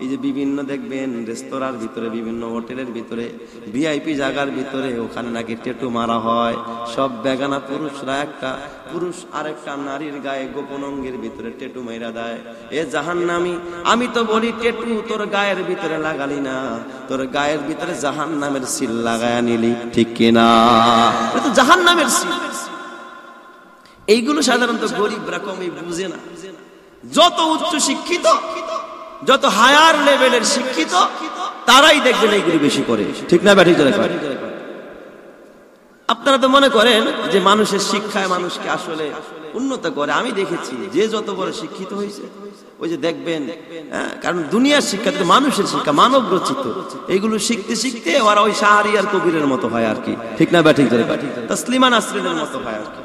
A: এই যে বিভিন্ন দেখবেন রেস্তোরাঁর ভিতরে, বিভিন্ন হোটেলের ভিতরে, ভিআইপি জায়গার ভিতরে, ওখানে নাকি টেটু মারা হয়। সব বেগানা পুরুষরা একটা পুরুষ আরেকটা নারীর গায়ে গোপন অঙ্গের ভিতরে টেটু মাইরা দেয়। এ জাহান্নামী! আমি তো বলি টেটু তোর গায়ের ভিতরে লাগালি না, তোর গায়ের ভিতরে জাহান্নামের সিল লাগায়া নিলি, ঠিক কিনা? এটা তো জাহান্নামের সিল। এইগুলো সাধারণত গরিবরা কমই বুঝে না। যত উচ্চ শিক্ষিত, যত হায়ার লেভেলের শিক্ষিত, তারাই দেখবেন এইগুলি বেশি করে, ঠিক না? ব্যাঠিক করে। আপনারা তো মনে করেন যে মানুষের শিক্ষায় মানুষকে আসলে উন্নত করে। আমি দেখেছি যে যত বড় শিক্ষিত হয়েছে, ওই যে দেখবেন, কারণ দুনিয়ার শিক্ষা তো মানুষের শিক্ষা, মানব রচিত। এইগুলো শিখতে শিখতে ওরা ওই শাহরিয়ার কবিরের মতো হয় আর কি, ঠিক না? ব্যাঠিক করে তাসলিমা নাসরিনের মতো হয় আর কি।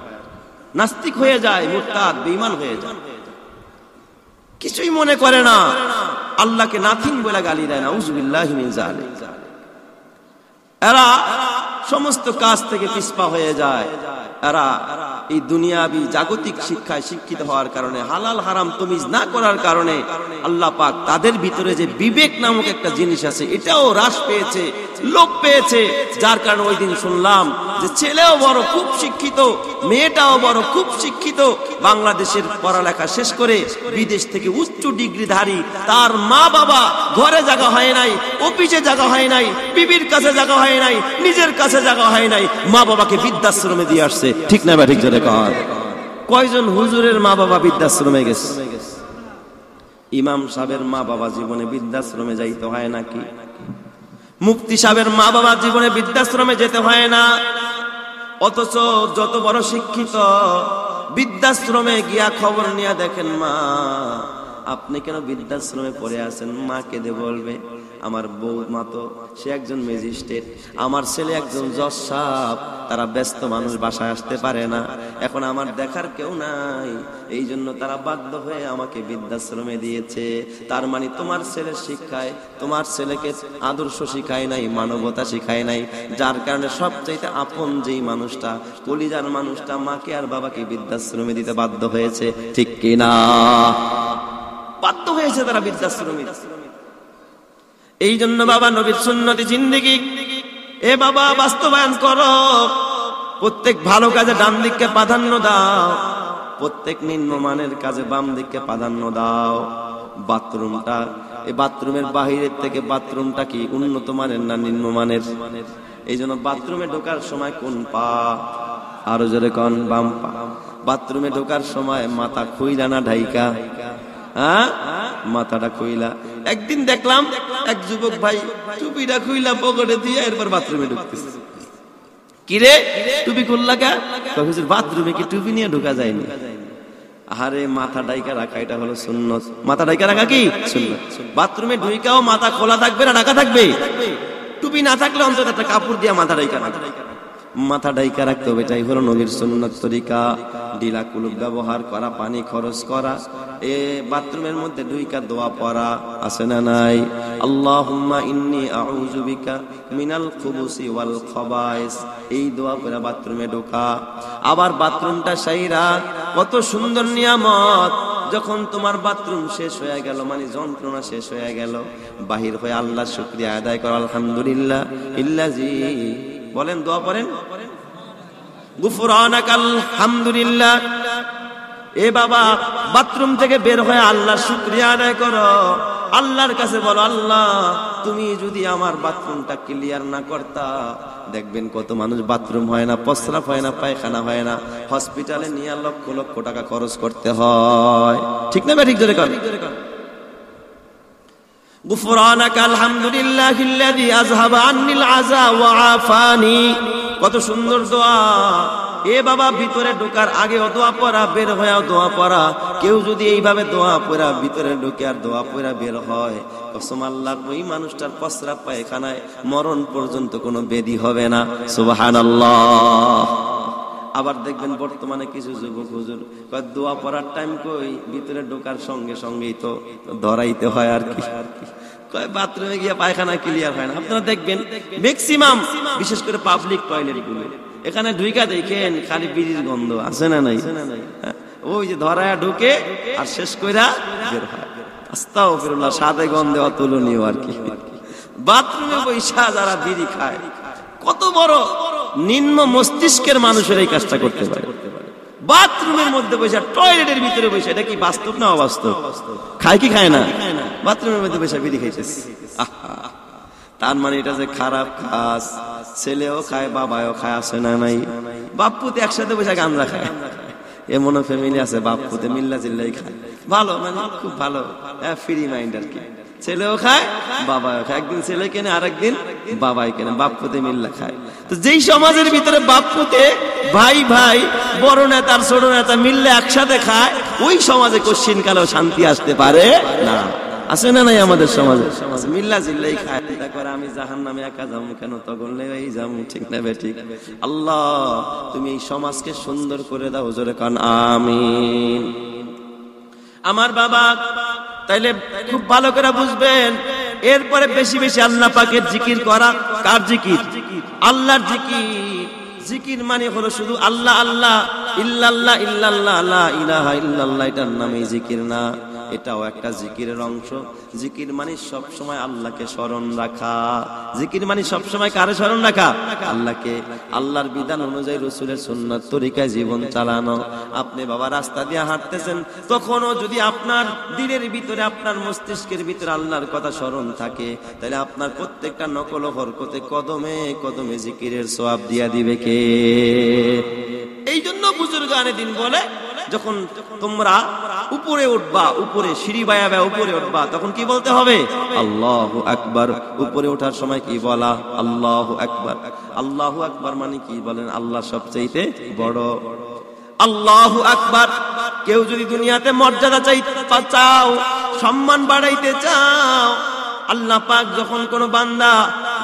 A: নাস্তিক হয়ে যায়, মুরতাদ বেঈমান হয়ে যায়, কিছুই মনে করে না, আল্লাহকে নাথিং বলে গালি দেয় না। নাউযুবিল্লাহি মিন যালিক। এরা সমস্ত কাজ থেকে পিছপা হয়ে যায়। এরা এই দুনিয়াবি জাগতিক শিক্ষায় শিক্ষিত হওয়ার কারণে, হালাল হারাম তমিজ না করার কারণে আল্লাহ পাক তাদের ভিতরে যে বিবেক নামক একটা জিনিস আছে, এটাও হ্রাস পেয়েছে, লোপ পেয়েছে। যার কারণে ওই দিন শুনলাম যে ছেলেও বড় খুব শিক্ষিত, মেয়েটাও বড় খুব শিক্ষিত, বাংলাদেশের পড়ালেখা শেষ করে বিদেশ থেকে উচ্চ ডিগ্রিধারী, তার মা বাবা ঘরে জায়গা হয় নাই, অফিসে জায়গা হয় নাই, বিবির কাছে জায়গা হয় নাই, নিজের কাছে জায়গা হয় নাই, মা বাবাকে বৃদ্ধাশ্রমে দিয়ে আসছে, ঠিক না? বা ঠিক জোরে কর। কয়জন হুজুরের মা বাবা বৃদ্ধাশ্রমে গেছে? ইমাম সাহেবের মা বাবা জীবনে বৃদ্ধাশ্রমে যাইতে হয় নাকি? মুফতি সাহেবের মা বাবা জীবনে বৃদ্ধাশ্রমে যেতে হয় না, অথচ যত বড় শিক্ষিত বৃদ্ধাশ্রমে গিয়া খবর নিয়ে দেখেন, মা আপনি কেন বৃদ্ধাশ্রমে পড়ে আছেন? মা কেঁদে বলবে, আমার বউ মা তো সে একজন ম্যাজিস্ট্রেট, আমার ছেলে একজন জজ সাহেব, তারা ব্যস্ত মানুষ, বাসায় আসতে পারে না, এখন আমার দেখার কেউ নাই, এই জন্য তারা বাধ্য হয়ে আমাকে বৃদ্ধাশ্রমে দিয়েছে। তার মানে তোমার ছেলের শিক্ষায় তোমার ছেলেকে আদর্শ শিখায় নাই, মানবতা শিখায় নাই, যার কারণে সবচাইতে আপন যেই মানুষটা, কলিজার মানুষটা, মাকে আর বাবাকে বৃদ্ধাশ্রমে দিতে বাধ্য হয়েছে। ঠিক কিনা? বাধ্য হয়েছে তারা বৃদ্ধাশ্রমে। এই জন্য বাবা নবীর সুন্নতি জিন্দেগি এ বাবা বাস্তবায়ন করো। প্রত্যেক ভালো কাজে ডান দিককে প্রাধান্য দাও, প্রত্যেক নিম্নমানের কাজে বাম দিককে প্রাধান্য দাও। বাথরুমটা, এই বাথরুমের বাহিরের থেকে বাথরুমটা কি উন্নত মানের না নিম্নমানের? এই জন্য বাথরুমে ঢোকার সময় কোন পা, আরো জোরে কোন, বাম পা। বাথরুমে ঢোকার সময় মাথা খুইলা না ঢাইকা? হ্যাঁ, মাথাটা খুইলা। একদিন দেখলাম এক যুবক ভাই টুপিটা খুইলা পকেটে দিয়ে এরপর বাথরুমে ঢুকতেছে। কিরে টুপি খুললা কে? বাথরুমে কি টুপি নিয়ে ঢোকা যায়নি? আরে মাথা ডাইকা রাখা এটা হলো সুন্নত। মাথা ডাইকা রাখা কি সুন্নত। বাথরুমে ঢুকাও মাথা খোলা থাকবে না ঢাকা থাকবে? টুপি না থাকলে অন্তত একটা কাপড় দিয়ে মাথা ডাইকা রাখা, মাথা ডাইকা রাখতে হবে। এটাই হলো নবীর সুন্নত তরিকা। ঢিলা কুলুপ ব্যবহার করা, পানি খরচ করা, এ বাথরুমের মধ্যে ঢুইকা দোয়া পড়া আছে না নাই? আল্লাহুম্মা ইন্নী আউযু বিকা মিনাল খুবুসি ওয়াল খাবাইস, এই দোয়া পড়া বাথরুমে ঢোকা। আবার বাথরুমটা সাইরা, কত সুন্দর নিয়ামত। যখন তোমার বাথরুম শেষ হয়ে গেল, মানে যন্ত্রণা শেষ হয়ে গেল, বাহির হয়ে আল্লাহর শুকরিয়া আদায় করো, আলহামদুলিল্লাহ ইল্লাজি, বলেন দোয়া পড়েন, গুফরানাকাল হামদুলিল্লাহ। এ বাবা বাথরুম থেকে বের হয়ে আল্লাহর শুকরিয়া আদায় করো, আল্লাহর কাছে বলো, আল্লাহ তুমি যদি আমার বাথরুমটা ক্লিয়ার না করতা, দেখবেন কত মানুষ বাথরুম হয় না, প্রস্রাব হয় না, পায়খানা হয় না, হসপিটালে নিয়ে লক্ষ লক্ষ টাকা খরচ করতে হয়। ঠিক না? ঠিক জোরে কর। গুফরানাকাল হামদুলিল্লাহিল্লাযী আযহাবা আন্নিল আযা ওয়া আফানি, কত সুন্দর দোয়া। এ বাবা ভিতরে ঢোকার আগেও দোয়া পড়া, বের হয়েও দোয়া পড়া। কেউ যদি এইভাবে দোয়া পড়া ভিতরে ঢুকে আর দোয়া পড়া বের হয়, কসম আল্লাহর, ওই মানুষটার প্রস্রাব পায়খানায় মরণ পর্যন্ত কোনো বেদি হবে না। সুবহানাল্লাহ। আবার দেখবেন বর্তমানে কিছু যুবক হুজুর দোয়া পড়ার টাইম কই, ভিতরে ঢোকার সঙ্গে সঙ্গেই তো ধরাইতে হয় আর কি, বাথরুমে গিয়ে পায়খানা ক্লিয়ার হয় না। আপনারা দেখবেন ম্যাক্সিমাম, বিশেষ করে পাবলিক টয়লেট গুলো, এখানে ঢুইকা দেখেন খালি বিড়ির গন্ধ, আছে না নাই? ওই যে ধরায়া ঢুকে আর শেষ কইরা বের হয়। আস্তাগফিরুল্লাহ, সাদে গন্ধে অতুলনীয় আর কি। বাথরুমে বৈশা যারা বিড়ি খায়, কত বড় নিম্ন মস্তিষ্কের মানুষের এই কাজটা করতে পারে। বাথরুমের মধ্যে বসে, টয়লেটের ভিতরে বসে, এটা কি বাস্তব না অবাস্তব? খায় কি খায় না? বাথরুমের মধ্যে বসে বিড়ি খাইতেছে। তার মানে এটা যে খারাপ কাজ। ছেলেও খায়, বাবাও খায়, আছে না নাই? বাপ্পুতে একসাথে বসে গাঁজা খায়, এমনও ফ্যামিলি আছে বাপ্পুতে মিল্লা জিল্লাই খায়। ভালো, মানে খুব ভালো, ফ্রি মাইন্ড আর কি। ছেলেও খায়, বাবাও খায়, একদিন ছেলে কেনে আরেকদিন বাবাই কেনে, বাপ্পুতে মিল্লা খায়। তো যেই সমাজের ভিতরে বাপ্পুতে ভাই ভাই, বড় নেতা আর ছোট নেতা মিললে একসাথে খায়, ওই সমাজে কোশ্চিন কালেও শান্তি আসতে পারে না। আছে না নাই আমাদের সমাজে? মিল্লা জিল্লাই খায়, করে আমি জাহান্নামে একা যাবো কেন, তখন এই যাবো। ঠিক না ঠিক? আল্লাহ তুমি এই সমাজকে সুন্দর করে দাও, জোরে কান আমিন। আমার বাবা, তাইলে খুব ভালো করে বুঝবেন, এরপরে বেশি বেশি আল্লাহ পাকের জিকির করা। কার জিকির? আল্লাহর জিকির। জিকির মানে হলো শুধু আল্লাহ আল্লাহ, ইল্লাল্লাহ ইল্লাল্লাহ, লা ইলাহা ইল্লাল্লাহ, এটার নামই জিকির না, এটাও একটা জিকিরের অংশ। জিকির মানে সব সময় আল্লাহকে স্মরণ রাখা। জিকির মানে সব সময় কারে স্মরণ রাখা? আল্লাহকে। আল্লাহর বিধান অনুযায়ী রাসূলের সুন্নাত তরিকায় জীবন চালানো। আপনি বাবা রাস্তা দিয়ে হাঁটতেছেন, তখনও যদি আপনার দিলের ভিতরে, আপনার মস্তিষ্কের ভিতরে আল্লাহর কথা স্মরণ থাকে, তাহলে আপনার প্রত্যেকটা নকল হরকতে কদমে কদমে জিকিরের সওয়াব দিয়া দিবে কে? এই জন্য বুজুর্গানে দিন বলে, যখন তোমরা উপরে উঠবা, উপরে সিঁড়ি বায়া বায়া উপরে উঠবা, তখন কি বলতে হবে? আল্লাহু আকবার। উপরে ওঠার সময় কি বলা? আল্লাহু আকবার। আল্লাহু আকবার মানে কি বলেন? আল্লাহ সবচেয়ে বড়। আল্লাহু আকবার। কেউ যদি দুনিয়াতে মর্যাদা চাও, সম্মান বাড়াইতে চাও, আল্লাহ পাক যখন কোন বান্দা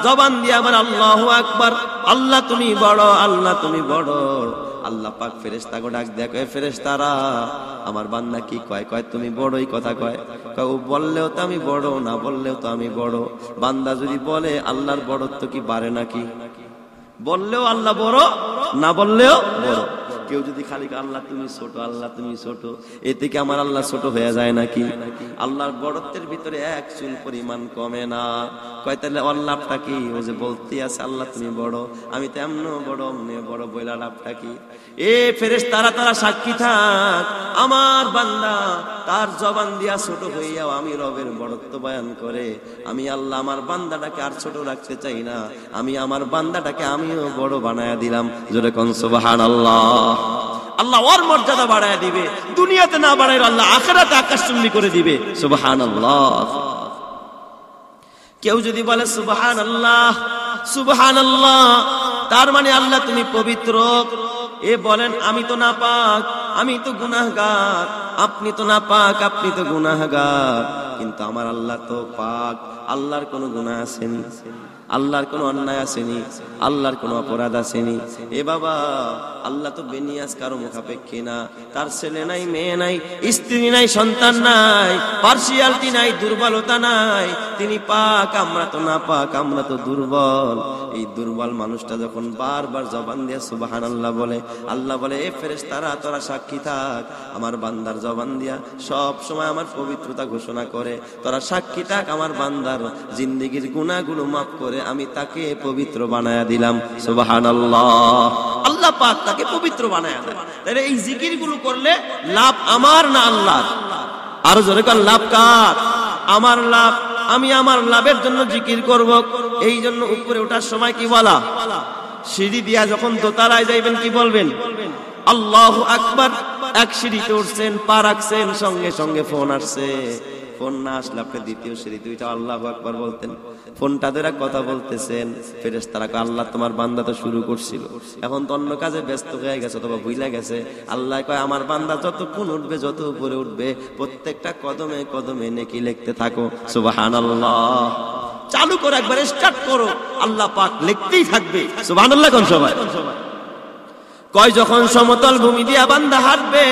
A: জবান দিয়ে আবার আল্লাহু আকবার, আল্লাহ তুমি বড়, আল্লাহ তুমি বড়, আল্লাহ পাক ফেরেশতাকে ডাক দেয়, কয় ফেরেশতারা আমার বান্দা কি কয়? কয় তুমি বড়ই কথা কয়। কয় ও বললেও তো আমি বড়, না বললেও তো আমি বড়। বান্দা যদি বলে আল্লাহর বড়ত্ব কি বাড়ে নাকি? বললেও আল্লাহ বড়, না বললেও বড়। কেউ যদি খালি আল্লাহ তুমি ছোট, আল্লাহ তুমি ছোট, এতে কি আমার আল্লাহ ছোট হয়ে যায় নাকি? আল্লাহর বড়ত্বের ভিতরে এক চুল পরিমাণ কমে না। কয় তাহলে লাভটা কি? ও যে বলতে আছে আল্লাহ তুমি বড়, আমি তো এমন বড় অমনে বড়, বইলা লাভটা কি? এ ফেরেশতারা তারা সাক্ষী থাক, আমার বান্দা তার জবান দিয়া ছোট হইয়াও আমি রবের বড়ত্ব বয়ান করে। আমি আল্লাহ আমার বান্দাটাকে আর ছোট রাখতে চাই না, আমি আমার বান্দাটাকে আমিও বড় বানায়া দিলাম। জোরে কোন সুবহানাল্লাহ। আল্লাহ ওর মর্যাদা বাড়ায় দিবে, দুনিয়াতে না বাড়াইলে আল্লাহ আখিরাতে আকাশচুম্বী করে দিবে। সুবহানাল্লাহ। কেউ যদি বলে সুবহানাল্লাহ, সুবহানাল্লাহ, তার মানে আল্লাহ তুমি পবিত্র। এ বলেন আমি তো নাপাক, আমি তো গুনাহগার। আপনি তো নাপাক, আপনি তো গুনাহগার, কিন্তু আমার আল্লাহ তো পাক। আল্লাহর কোনো গুনাহ আসেনি, আল্লাহর কোনো অন্যায় আসেনি, আল্লাহর কোনো অপরাধ আসেনি। এ বাবা, আল্লাহ তো বেনিয়াজ, কারো মুখাপেক্ষী না। তার ছেলে নাই, মেয়ে নাই, স্ত্রী নাই, সন্তান নাই, পার্সিয়ালিটি নাই, দুর্বলতা নাই। তিনি পাক, আমরা তো না পাক, আমরা তো দুর্বল। এই দুর্বল মানুষটা যখন বারবার জবান দিয়ে সুবহানাল্লাহ বলে, আল্লাহ বলে এ ফেরেশতারা তোরা সাক্ষী থাক, আমার বান্দার জবান দিয়া সব সময় আমার পবিত্রতা ঘোষণা করে। তোরা সাক্ষী থাক, আমার বান্দার জিন্দেগির গুনাহগুলো মাফ করে আমি তাকে পবিত্র বানায়া দিলাম। সুবহানাল্লাহ। আল্লাহ পাক তাকে পবিত্র বানায়া দেয়। তাহলে এই জিকিরগুলো করলে লাভ আমার না আল্লাহর? আরো জোরে কার লাভ কার? আমার লাভ। আমি আমার লাভের জন্য জিকির করব। এই জন্য উপরে ওঠার সময় কি বলা? সিঁড়ি দিয়া যখন দোতলায় যাইবেন কি বলবেন? আল্লাহু আকবার। এক সিঁড়িতে উঠছেন, পা রাখছেন, সঙ্গে সঙ্গে ফোন আসছে। ফোন না আসলে আপনি দ্বিতীয় সিঁড়ি দুইটা আল্লাহু আকবার বলতেন। ফোনটা ধরে কথা বলতেছেন, ফেরেশতারা কয় আল্লাহ তোমার বান্দা তো শুরু করছিল, এখন তো অন্য কাজে ব্যস্ত হয়ে গেছে অথবা ভুলে গেছে। আল্লাহ কয় আমার বান্দা যতক্ষণ উঠবে, যত উপরে উঠবে, প্রত্যেকটা কদমে কদমে নেকি লিখতে থাকো। সুবহানাল্লাহ। চালু করো, একবার স্টার্ট করো, আল্লাহ পাক লিখতেই থাকবে। সুবহানাল্লাহ কোন সবাই কয় যখন সমতল ভূমি দিয়া বান্দা হাঁটবে,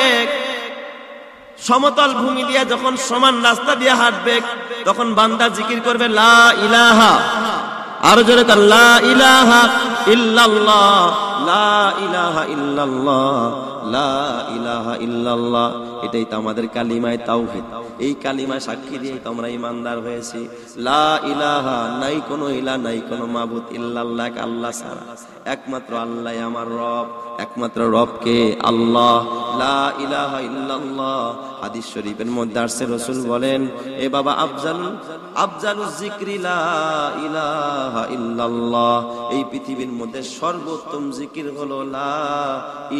A: সমতল ভূমি দিয়া যখন সমান রাস্তা দিয়ে হাঁটবে, তখন বান্দা জিকির করবে লা ইলাহা। আরো জোরে কার লা ইলাহা ইল্লাল্লাহ, লা ইলাহা ইল্লাল্লাহ, লা ইলাহা ইল্লাল্লাহ। এটাই তো আমাদের কালিমায়ে তাওহীদ। এই কালিমায় সাক্ষী দিয়ে তো আমরা ঈমানদার হয়েছি। লা ইলাহা, নাই কোনো ইলাহ, নাই কোনো মাবুদ ইল্লাল্লাহ, এক আল্লাহ ছাড়া। একমাত্র আল্লাহ আমার রব, একমাত্র রবকে আল্লাহ। লা ইলাহা ইল্লাল্লাহ। হাদিস শরীফের মধ্যে আসছে, রাসূল বলেন এ বাবা আফজালুজ যিকরি লা ইলাহা ইল্লাল্লাহ। এই পৃথিবীর মধ্যে সর্বোত্তম জিকির হলো লা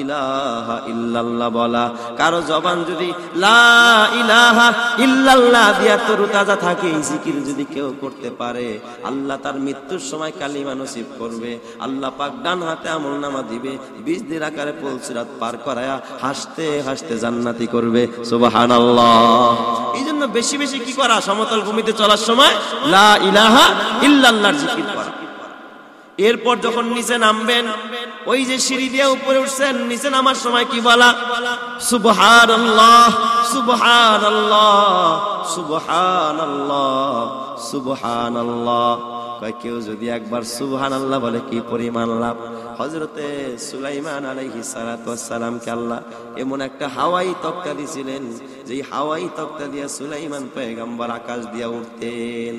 A: ইলাহা ইল্লাল্লাহ বলা। কারো জবান যদি লা ইলাহা ইল্লাল্লাহ দিয়া তরুতাজা থাকে, এই জিকির যদি কেউ করতে পারে, আল্লাহ তার মৃত্যুর সময় কালিমা নসিব করবে। আল্লাহ পাক ডান হাতে আমলনামা দিবে, 20 দিন আকারে পুলসিরাত পার করায়া হাসতে হাসতে জান্নাতি করবে। সুবহানাল্লাহ। এই জন্য বেশি বেশি কি করা? সমতল ভূমিতে চলার সময় লা ইলাহা ইল্লাল্লাহর জিকির করা। এরপর যখন নিচে নামবেন, ওই যে সিঁড়ি দিয়ে উপরে উঠছেন, নিচে নামার সময় কি বলা? সুবহানাল্লাহ, সুবহানাল্লাহ, সুবহানাল্লাহ, সুবহানাল্লাহ। কেউ যদি একবার সুবহানাল্লাহ বলে কি পরিমাণ লাভ। হযরতে সুলাইমান আলাইহিস সালাতু ওয়াস সালামকে আল্লাহ এমন একটা হাওয়াই তক্তা দিয়েছিলেন, যে হাওয়াই তক্তা দিয়া সুলাইমান পয়গম্বর আকাশ দিয়া উঠতেন।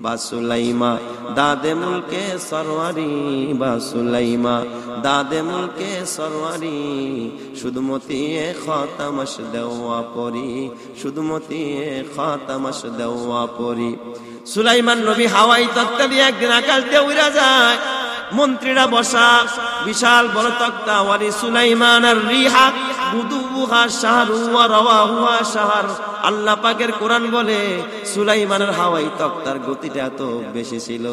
A: বা সুলাইমা দাদে মুলকে সরওয়ারি, বা সুলাইমা দাদে মুলকে সরওয়ারি, শুধুমতিয়ে খাতামশ দেওয়া পরি, শুধুমতিয়ে খাতামশ দেওয়া পরি। সুলাইমান নবী হাওয়াই তক্তা দিয়ে একদিন আকাশ দিয়ে উড়া যায়। মন্ত্রীরা বসা, বিশাল বড় তক্তা। ওয়ালি সুলাইমান আর রিহা গুদু ইয়াবলুগুহা শাহরু ওয়া রাওয়াহুহা শাহর। আল্লাহ পাকের কোরআন বলে সুলাইমানের হাওয়াই তক্তার গতিটা এত বেশি ছিল,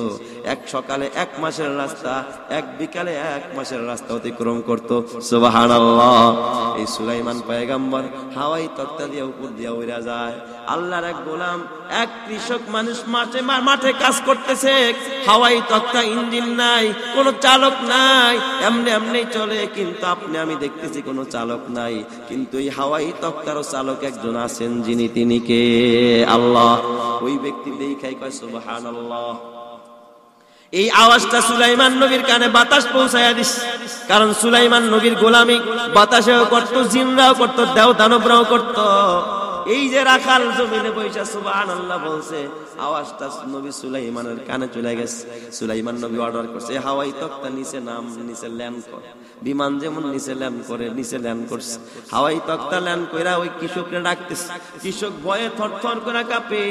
A: এক সকালে 1 মাসের রাস্তা, এক বিকালে 1 মাসের রাস্তা অতিক্রম করত। সুবহানাল্লাহ। এই সুলাইমান পয়গম্বর হাওয়াই তক্তা দিয়ে উপর দিয়ে উড়া যায়। আল্লাহর এক গোলাম, এক কৃষক মানুষ মাঠে কাজ করতেছে, হাওয়াই তক্তা, ইঞ্জিন নাই, কোনো চালক নাই, এমনি এমনি চলে, কিন্তু আপনি আমি দেখতেছি কোনো চালক নাই। কিন্তু এই হাওয়াই তক্তারও চালক একজন আছেন, যিনি তিনি কে? আল্লাহ। ওই ব্যক্তি দেখাই কয় সুবহানাল্লাহ। এই আওয়াজটা সুলাইমান নবীর কানে বাতাস পৌঁছায়া দিস, কারণ সুলাইমান নবীর গোলামি বাতাসেও করত, জিনরাও করত, দেও দানবরাও করত। এই যে রাখাল জমিনে বৈশা সুবহানাল্লাহ বলছে, আওয়াজটা নবী সুলাইমানের কানে চলে গেছে। সুলাইমান নবী অর্ডার করছে, হাওয়াই তক্তা নিচে নাম, নিচে ল্যান্ড কর। বিমান যেমন নিচে ল্যান্ড করে, নিচে ল্যান্ড করছে। হাওয়াই তক্তা ল্যান্ড কইরা ওই কৃষককে ডাকতেছে। কৃষক ভয়ে থরথর করে কাঁপে।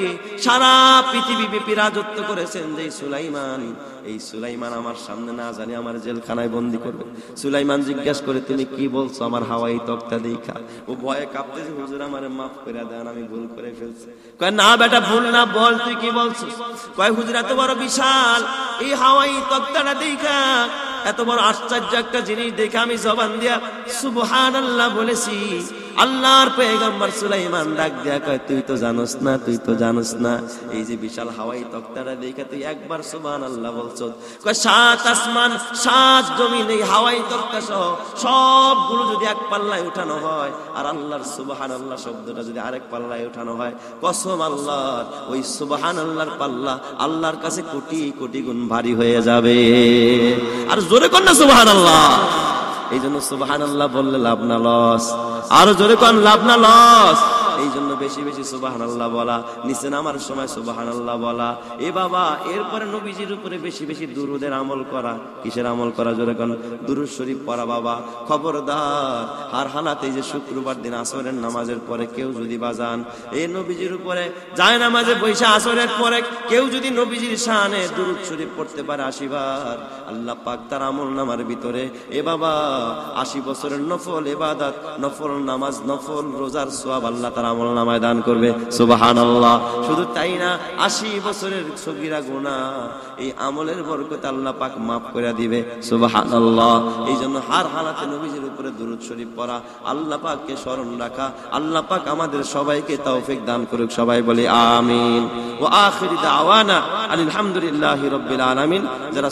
A: সারা পৃথিবী ব্যাপী রাজত্ব করেছেন যে সুলাইমান, এই সুলাইমান আমার সামনে না জানি আমার জেলখানায় বন্দী করবে। সুলাইমান জিজ্ঞাসা করে, তুমি কি বলছো আমার হাওয়াই তক্তা দেখা? ও ভয়ে কাঁপতেছে, হুজুর আমারে মাফ করে দেন, আমি ভুল করে ফেলছি। কয় না বেটা, ভুল না, বল তুই কি বলছিস? কয় হুজুর এত বড় বিশাল এই হাওয়াই তক্তাটা দেখা, এত বড় আশ্চর্য একটা জিনিস দেখে আমি জবান দিয়া সুবহানাল্লাহ বলেছি। আল্লাহর পয়গম্বর সুলাইমান ডাক দিয়া কয়, তুই তো জানোস না, তুই তো জানোস না, এই যে বিশাল হাওয়াই তক্তাটা দেখে তুই একবার সুবহানাল্লাহ বলছ। কয় 7 আসমান 7 জমিন এই হাওয়াই তক্তা সহ সবগুলো যদি এক পাল্লায় উঠানো হয়, আর আল্লাহর সুবহানাল্লাহ শব্দটা যদি আরেক পাল্লায় উঠানো হয়, কসম আল্লাহর, ওই সুবহানাল্লাহর পাল্লা আল্লাহর কাছে কোটি কোটি গুণ ভারী হয়ে যাবে। আর জোরে কর না সুবহানাল্লাহ। এই জন্য সুবহানাল্লাহ বললে লাভ না লস, আরো জোরে কোন লাভ না লস। এই জন্য বেশি বেশি সুবহানাল্লাহ বলা, নিচে নামার সময় সুবহানাল্লাহ বলা। এ বাবা, এরপরে নবীজির উপরে বেশি বেশি দুরুদের আমল করা। কিসের আমল করা? জোরে কোন দুরুদ শরীফ পড়া। বাবা খবরদার, হার হালাতে যে শুক্রবার দিন আসরের নামাজের পরে কেউ যদি বাজান এই নবীজির উপরে যায় নামাজে বৈশা, আসরের পরে কেউ যদি নবীজির শানে দুরুদ শরীফ পড়তে পারে 80 বার, আল্লাহ পাক তার আমল নামার ভিতরে এ বাবা 80 বছরের নফল ইবাদত, নফল নামাজ, নফল রোজার সওয়াব আল্লাহ তার আমল নামায় দান করবে। সুবহানাল্লাহ। শুধু তাই না, 80 বছরের সগীরা গুনাহ এই আমলের বরকতে আল্লাহ পাক মাফ করে দিবে। সুবহানাল্লাহ। এই জন্য হার হালাতে নবীজির উপরে দুরূদ শরীফ পড়া, আল্লাহ পাককে স্মরণ রাখা। আল্লাহ পাক আমাদের সবাইকে তৌফিক দান করুক। সবাই বলি আমিন। ওয়া আখির দাওয়ানা আলহামদুলিল্লাহি রাব্বিল আলামিন। যারা